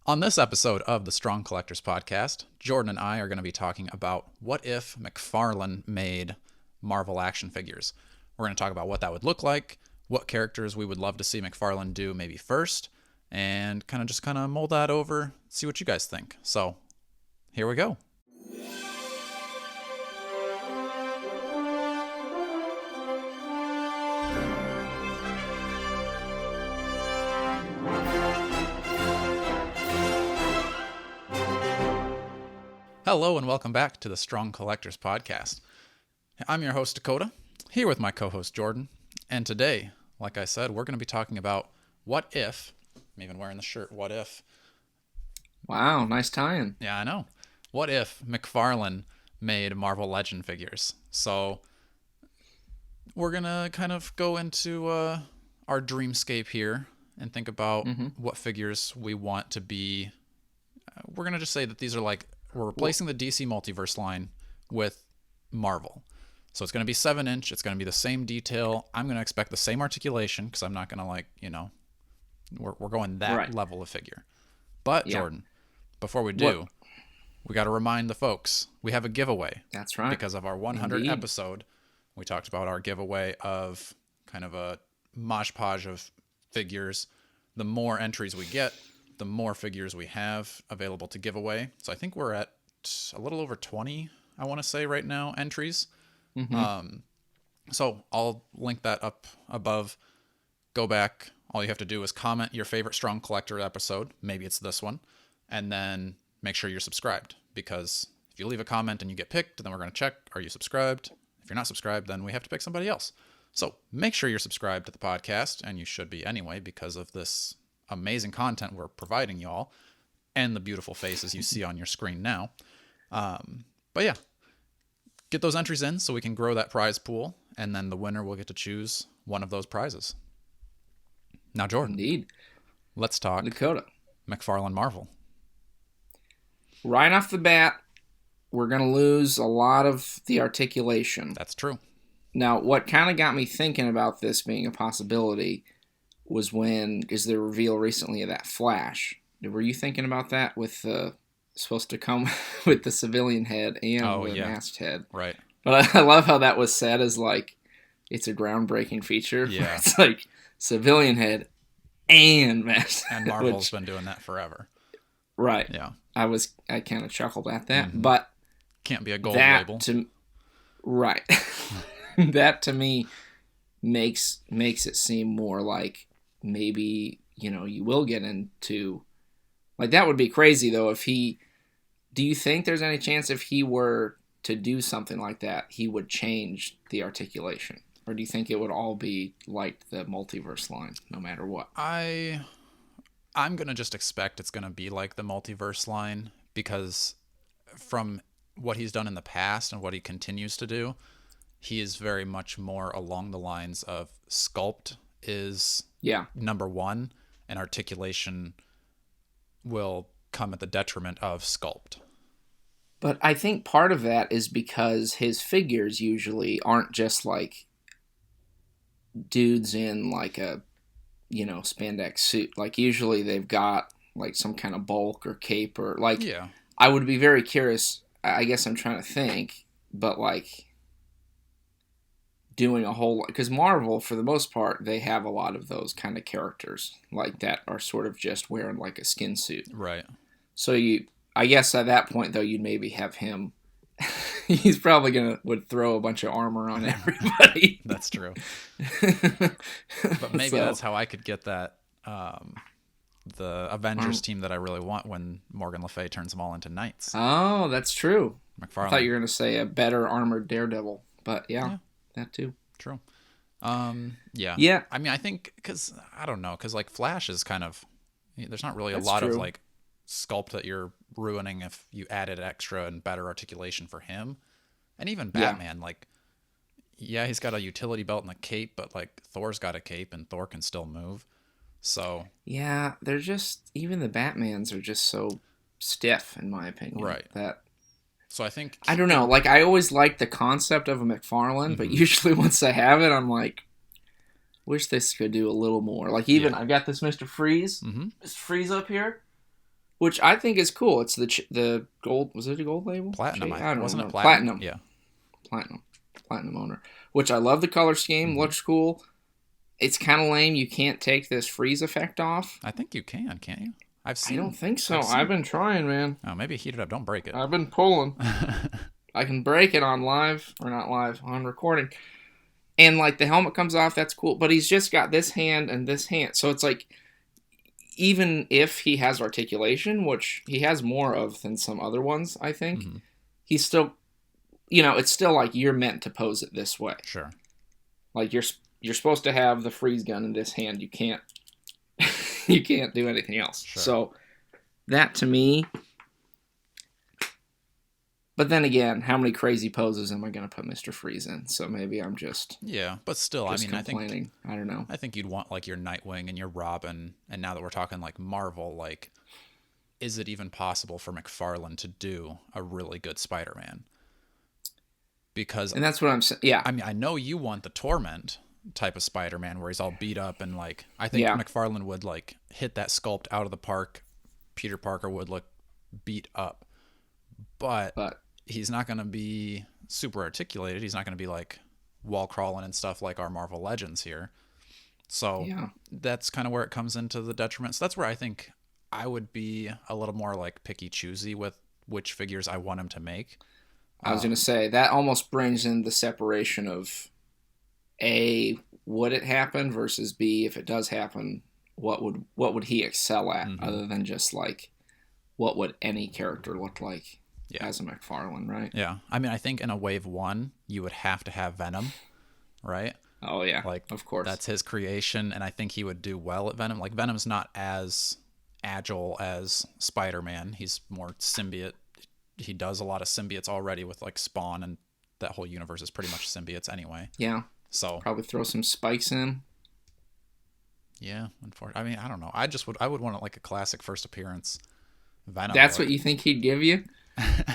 On this episode of the Strong Collectors Podcast, Jordan and I are going to be talking about what if McFarlane made Marvel action figures. We're going to talk about what that would look like, what characters we would love to see McFarlane do maybe first, and kind of mold that over, see what you guys think. So, here we go. Hello and welcome back to the Strong Collectors Podcast. I'm your host Dakota, here with my co-host Jordan, and today, like I said, we're going to be talking about what if, I'm even wearing the shirt, what if. Wow, nice tie-in. Yeah, I know. What if McFarlane made Marvel Legend figures? So, we're going to kind of go into our dreamscape here and think about what figures we want to be. We're going to just say that these are like, we're replacing the DC Multiverse line with Marvel. So it's going to be 7-inch. It's going to be the same detail. I'm going to expect the same articulation because I'm not going to we're going that level of figure. But Jordan, before we do, we got to remind the folks, we have a giveaway. That's right. Because of our 100th episode, we talked about our giveaway of kind of a mosh podge of figures. The more entries we get, the more figures we have available to give away. So I think we're at a little over 20, I want to say right now, entries. So I'll link that up above. Go back. All you have to do is comment your favorite Strong Collector episode. Maybe it's this one. And then make sure you're subscribed. Because if you leave a comment and you get picked, then we're going to check, are you subscribed? If you're not subscribed, then we have to pick somebody else. So make sure you're subscribed to the podcast. And you should be anyway because of this amazing content we're providing y'all and the beautiful faces you see on your screen now. But yeah, get those entries in so we can grow that prize pool, and then the winner will get to choose one of those prizes. Now, Jordan, Indeed. Let's talk Dakota. McFarlane Marvel. Right off the bat, we're going to lose a lot of the articulation. That's true. Now, what kind of got me thinking about this being a possibility was is the reveal recently of that Flash. Were you thinking about that with supposed to come with the civilian head and the masked head? Right. But I love how that was said as like it's a groundbreaking feature. Yeah. It's like civilian head and masked head. And Marvel's been doing that forever. Right. Yeah. I kind of chuckled at that, but can't be a gold label. Right. That to me makes it seem more like maybe, you will get into, like, that would be crazy though do you think there's any chance if he were to do something like that, he would change the articulation? Or do you think it would all be like the multiverse line, no matter what? I'm going to just expect it's going to be like the multiverse line, because from what he's done in the past and what he continues to do, he is very much more along the lines of sculpt is number one, and articulation will come at the detriment of sculpt. But I think part of that is because his figures usually aren't just like dudes in like a, spandex suit. Like usually they've got like some kind of bulk or cape or like, I would be very curious. I guess I'm trying to think, but like doing a whole, because Marvel, for the most part, they have a lot of those kind of characters like that are sort of just wearing like a skin suit. Right. So I guess at that point though, you'd maybe have him. He's probably would throw a bunch of armor on everybody. That's true. But maybe that's how I could get that the Avengers team that I really want when Morgan Le Fay turns them all into knights. Oh, that's true. McFarlane. I thought you were going to say a better armored Daredevil, but yeah. That too. True. Yeah. I mean, I think because like Flash is kind of, there's not really a lot of like sculpt that you're ruining if you added extra and better articulation for him. And even Batman, he's got a utility belt and a cape, but like Thor's got a cape and Thor can still move. So yeah, they're just, even the Batmans are just so stiff in my opinion. Right. So I think, I don't know, like I always liked the concept of a McFarlane, but usually once I have it, I'm like, wish this could do a little more. Like even I've got this Mr. Freeze, Mr. Freeze up here. which I think is cool. It's the gold. Was it a gold label? Platinum. I don't Wasn't know. it platinum? Yeah. Platinum owner. Which I love the color scheme. Looks cool. It's kind of lame. You can't take this freeze effect off. I think you can, can't you? I don't think so. I've been trying, man. Oh, maybe heat it up. Don't break it. I've been pulling. I can break it on live, or not live, on recording. And, like, the helmet comes off, that's cool. But he's just got this hand and this hand. So it's like, even if he has articulation, which he has more of than some other ones, I think, he's still, it's still like you're meant to pose it this way. Sure. Like, you're supposed to have the freeze gun in this hand. You can't you can't do anything else. Sure. So that to me. But then again, how many crazy poses am I going to put Mr. Freeze in? So maybe I'm just but still, I mean, complaining. I don't know. I think you'd want like your Nightwing and your Robin, and now that we're talking like Marvel, like, is it even possible for McFarlane to do a really good Spider-Man? And that's what I'm saying. Yeah, I mean, I know you want the Torment type of Spider-Man where he's all beat up and like, I think McFarlane would like hit that sculpt out of the park. Peter Parker would look beat up, but he's not going to be super articulated. He's not going to be like wall crawling and stuff like our Marvel Legends here. So that's kind of where it comes into the detriment. So that's where I think I would be a little more like picky choosy with which figures I want him to make. I was going to say that almost brings in the separation of A, would it happen, versus B, if it does happen, what would he excel at other than just like what would any character look like as a McFarlane, right? Yeah. I mean, I think in a wave 1, you would have to have Venom, right? Oh, yeah. Like, of course. That's his creation, and I think he would do well at Venom. Like, Venom's not as agile as Spider-Man. He's more symbiote. He does a lot of symbiotes already with, like, Spawn, and that whole universe is pretty much symbiotes anyway. Yeah. So probably throw some spikes in. Yeah, unfortunately. I mean, I don't know. I would want it like a classic first appearance Venom. That's what you think he'd give you?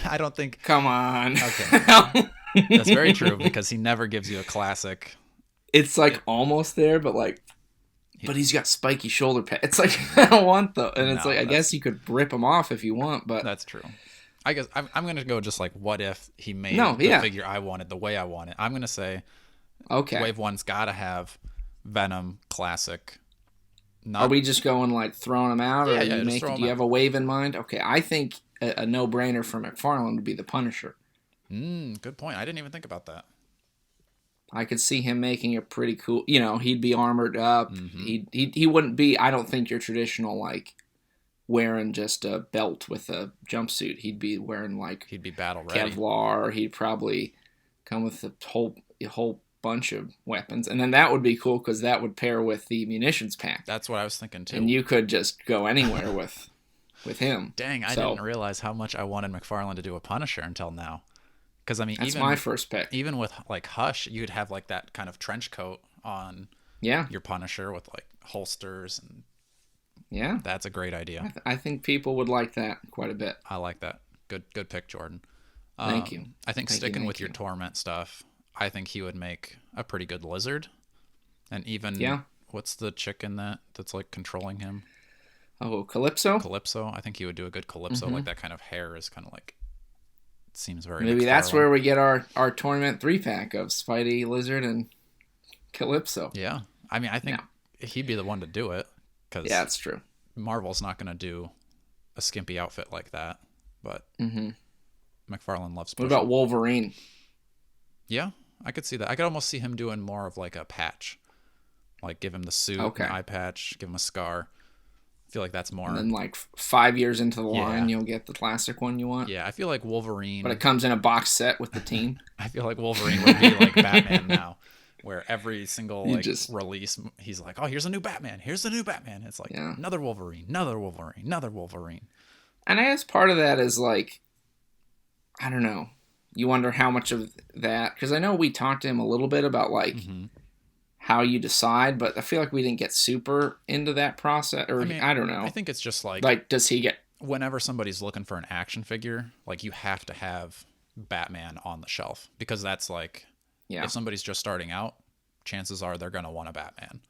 I don't think. Come on. Okay. That's very true because he never gives you a classic. It's like almost there, but like, but he's got spiky shoulder pads. It's like, I don't want though. And it's like, I guess you could rip him off if you want, but. That's true. I guess I'm going to go just like, what if he made the figure I wanted the way I want it? I'm going to say, Wave 1's got to have Venom classic. Are we just going like throwing them out? Yeah, or do you have a wave in mind? Okay, I think a no-brainer for McFarlane would be the Punisher. Good point. I didn't even think about that. I could see him making a pretty cool. He'd be armored up. He wouldn't be. I don't think your traditional like wearing just a belt with a jumpsuit. He'd be wearing like he'd be battle ready. Kevlar. He'd probably come with a whole bunch of weapons, and then that would be cool because that would pair with the munitions pack. That's what I was thinking too. And you could just go anywhere with him. Dang, I didn't realize how much I wanted McFarlane to do a Punisher until now. Because I mean, that's my first pick. Even with like Hush, you'd have like that kind of trench coat on. Your Punisher with like holsters and. Yeah, that's a great idea. I think people would like that quite a bit. I like that. Good pick, Jordan. Thank you. I think sticking with your Torment stuff, I think he would make a pretty good Lizard. And even what's the chick in that's like controlling him? Oh, Calypso? Calypso. I think he would do a good Calypso. Like that kind of hair is kind of like seems very maybe that's where we get our Tournament 3-pack of Spidey, Lizard, and Calypso. Yeah. I mean, I think he'd be the one to do it. Yeah, that's true. Marvel's not going to do a skimpy outfit like that, but McFarlane loves pushing. What about Wolverine? Yeah, I could see that. I could almost see him doing more of like a patch. Like give him the suit, an eye patch, give him a scar. I feel like that's more. And then like 5 years into the line, you'll get the classic one you want. Yeah, I feel like Wolverine. But it comes in a box set with the team. I feel like Wolverine would be like Batman now. Where every single release, he's like, oh, here's a new Batman. Here's the new Batman. It's like another Wolverine, another Wolverine, another Wolverine. And I guess part of that is like, I don't know. You wonder how much of that, because I know we talked to him a little bit about like how you decide, but I feel like we didn't get super into that process. Or I don't know. I think it's just like does he get? Whenever somebody's looking for an action figure, like you have to have Batman on the shelf because that's like. Yeah. If somebody's just starting out, chances are they're going to want a Batman.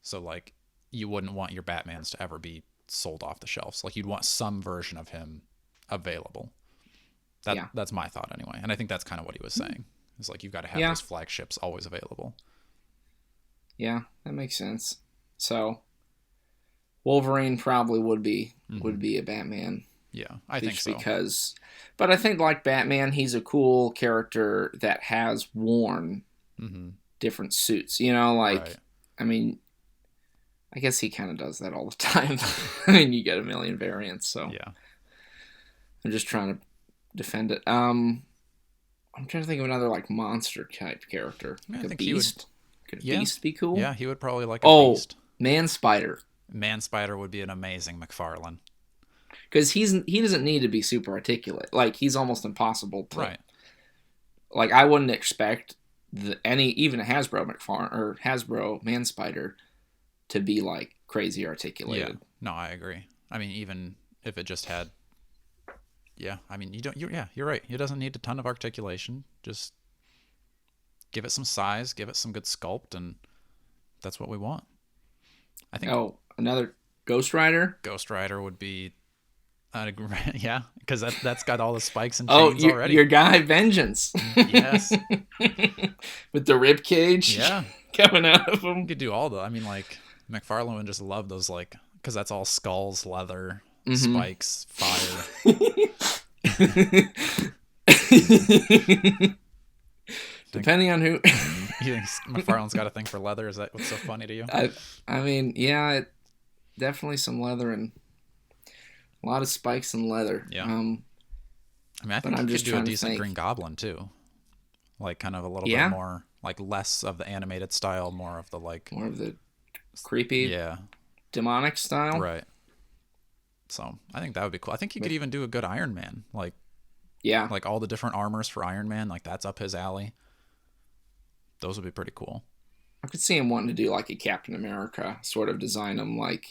So, like, you wouldn't want your Batmans to ever be sold off the shelves. Like you'd want some version of him available. Yeah. That's my thought anyway. And I think that's kind of what he was saying. It's like you've got to have Yeah. those flagships always available. Yeah, that makes sense. So Wolverine probably would be a Batman. Yeah, I think so. But I think like Batman, he's a cool character that has worn different suits. You know, like Right. I mean, I guess he kind of does that all the time. I mean, you get a million variants, so Yeah. I'm just trying to defend it. I'm trying to think of another like monster type character. I mean, I Like a think beast. Could a beast be cool? Yeah, he would probably like a beast. Man Spider. Man Spider would be an amazing McFarlane. Because he doesn't need to be super articulate. Like he's almost impossible to. Right. Like I wouldn't expect even a Hasbro Man Spider to be like crazy articulated. Yeah. No, I agree. I mean, even if it just had. Yeah, I mean, you're right. It doesn't need a ton of articulation. Just give it some size, give it some good sculpt, and that's what we want. I think. Oh, another Ghost Rider. Ghost Rider would be. Yeah, because that's got all the spikes and chains already. Your guy Vengeance. Yes. With the rib cage. Yeah. Coming out of him. You could do all the. I mean, like McFarlane would just love those, like, because that's all skulls, leather, spikes, fire. Depending on who. You think McFarlane's got a thing for leather? Is that what's so funny to you? I mean, yeah, definitely some leather and a lot of spikes and leather. Yeah. I mean, I think you could do a decent think. Green Goblin too, like kind of a little bit more, like less of the animated style, more of the creepy, demonic style. Right. So I think that would be cool. I think you could even do a good Iron Man, like all the different armors for Iron Man, like that's up his alley. Those would be pretty cool. I could see him wanting to do like a Captain America sort of design him, like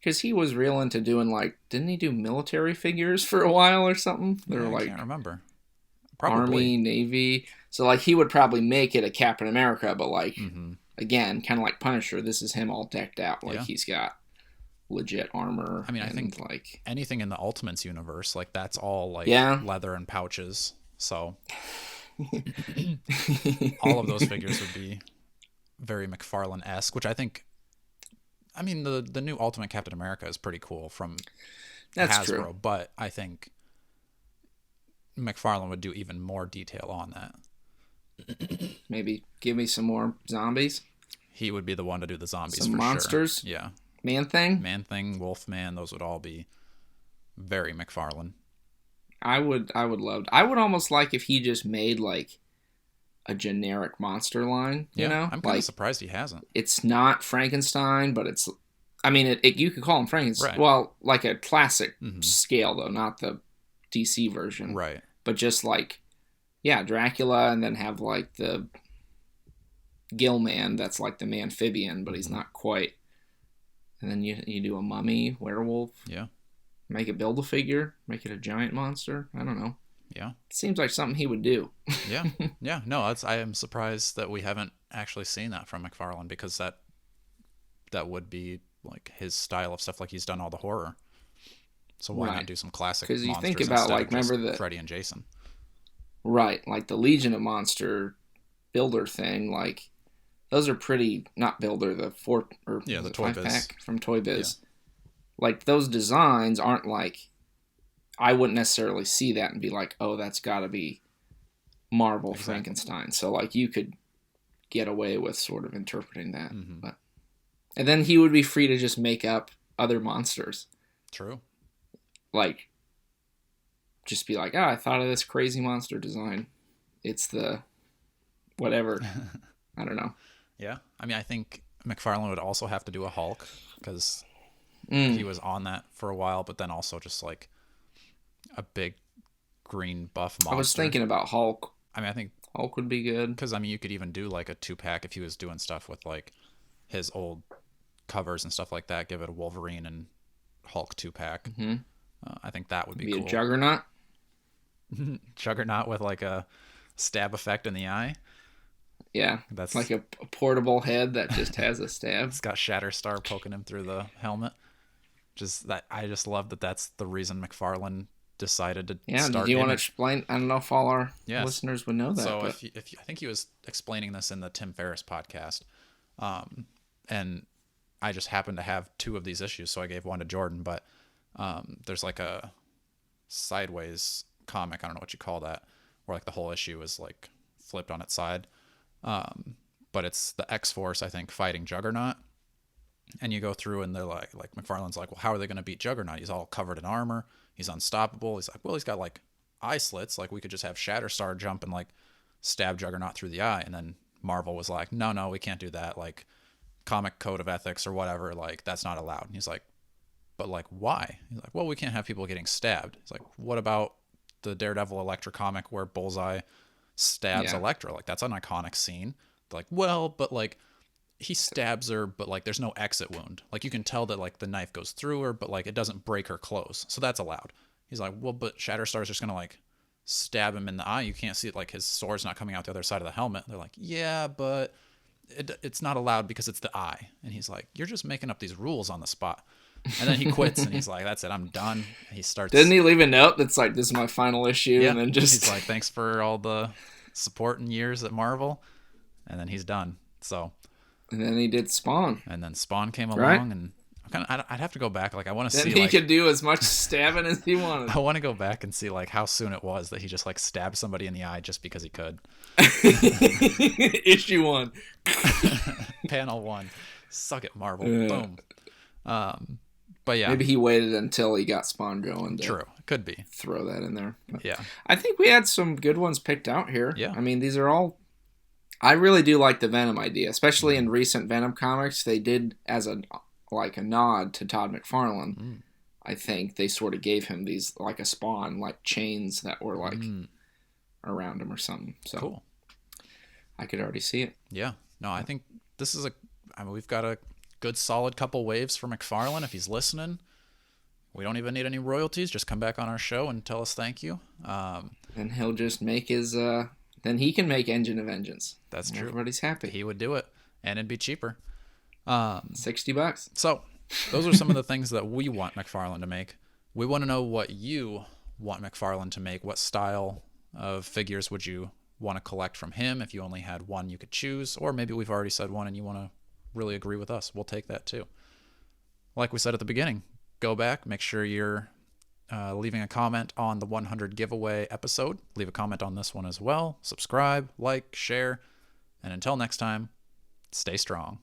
because he was real into doing like, didn't he do military figures for a while or something? They were like, I can't remember. Probably. Army, Navy. So like he would probably make it a Captain America, but like again, kind of like Punisher. This is him all decked out, like he's got legit armor. I mean, I think like anything in the Ultimates universe, like that's all like leather and pouches. So all of those figures would be very McFarlane-esque, which I think. I mean, the new Ultimate Captain America is pretty cool from Hasbro, true. But I think McFarlane would do even more detail on that. Maybe give me some more zombies. He would be the one to do the zombies. Some for monsters. Sure. Yeah. Man-Thing, Wolfman, those would all be very McFarlane. I would almost like if he just made like a generic monster line, you know? I'm kind of surprised he hasn't. It's not Frankenstein, but it's, I mean, you could call him Frankenstein. Right. Well, like a classic scale, though, not the DC version. Right. But just like, Dracula, and then have like the Gillman, that's like the amphibian, but he's not quite. And then you do a mummy, werewolf. Yeah. Make it build a figure, make it a giant monster. I don't know. Yeah. It seems like something he would do. Yeah. Yeah. No, I am surprised that we haven't actually seen that from McFarlane, because that would be like his style of stuff. Like he's done all the horror. So why not do some classic monsters? Because you think about like, remember the Freddy and Jason. Right. Like the Legion of Monster builder thing, like those are pretty, not builder, the the Toy Biz pack from Toy Biz. Yeah. Like those designs aren't like, I wouldn't necessarily see that and be like, oh, that's got to be Marvel Frankenstein. So like you could get away with sort of interpreting that. But and then he would be free to just make up other monsters. True. Like just be like, I thought of this crazy monster design. It's the whatever. I don't know. Yeah. I mean, I think McFarlane would also have to do a Hulk, because he was on that for a while, but then also just like a big green buff monster. I was thinking about Hulk. I mean, I think Hulk would be good. Because, I mean, you could even do like a 2-pack if he was doing stuff with like his old covers and stuff like that. Give it a Wolverine and Hulk 2-pack. I think that would be cool. A Juggernaut? Juggernaut with like a stab effect in the eye. Yeah, that's like a portable head that just has a stab. It's got Shatterstar poking him through the helmet. Just that I just love that that's the reason McFarlane decided to Yeah, start do you want to Image. explain? I don't know if all our Yes. listeners would know that. So but... if I think he was explaining this in the Tim Ferriss podcast, and I just happened to have two of these issues, so I gave one to Jordan. But there's like a sideways comic, I don't know what you call that, where like the whole issue is like flipped on its side. But it's the X-Force, I think, fighting Juggernaut. And you go through and they're like McFarlane's like, well, how are they going to beat Juggernaut? He's all covered in armor. He's unstoppable. He's like, well, he's got like eye slits. Like we could just have Shatterstar jump and like stab Juggernaut through the eye. And then Marvel was like, no, we can't do that. Like comic code of ethics or whatever. Like that's not allowed. And he's like, but like, why? He's like, well, we can't have people getting stabbed. He's like, what about the Daredevil Elektra comic where Bullseye stabs Elektra? Like that's an iconic scene. They're like, well, but like he stabs her, but like there's no exit wound. Like you can tell that like the knife goes through her, but like it doesn't break her clothes. So that's allowed. He's like, well, but Shatterstar's just gonna like stab him in the eye. You can't see it, like his sword's not coming out the other side of the helmet. They're like, yeah, but it's not allowed because it's the eye. And he's like, you're just making up these rules on the spot. And then he quits and he's like, that's it, I'm done. And he starts. Didn't he leave a note that's like, this is my final issue? Yeah. And then just. He's like, thanks for all the support and years at Marvel. And then he's done. So. And then he did Spawn. And then Spawn came along, right? And I'd have to go back. Like I want to see. Then he like, could do as much stabbing as he wanted. I want to go back and see like how soon it was that he just like stabbed somebody in the eye just because he could. Issue 1. Panel 1. Suck it, Marvel. Boom. But yeah. Maybe he waited until he got Spawn going. True. Could be. Throw that in there. But yeah. I think we had some good ones picked out here. Yeah. I mean, these are all. I really do like the Venom idea, especially in recent Venom comics. They did as a nod to Todd McFarlane. I think they sort of gave him these like a Spawn, like chains that were like around him or something. So cool. I could already see it. Yeah. No, I think this is we've got a good solid couple waves for McFarlane if he's listening. We don't even need any royalties. Just come back on our show and tell us thank you. And he'll just make his. Then he can make Engine of Vengeance. That's true. Everybody's happy. He would do it, and it'd be cheaper. $60. So those are some of the things that we want McFarlane to make. We want to know what you want McFarlane to make. What style of figures would you want to collect from him? If you only had one you could choose, or maybe we've already said one and you want to really agree with us, we'll take that too. Like we said at the beginning, go back, make sure you're leaving a comment on the 100 giveaway episode. Leave a comment on this one as well. Subscribe, like, share, and until next time, stay strong.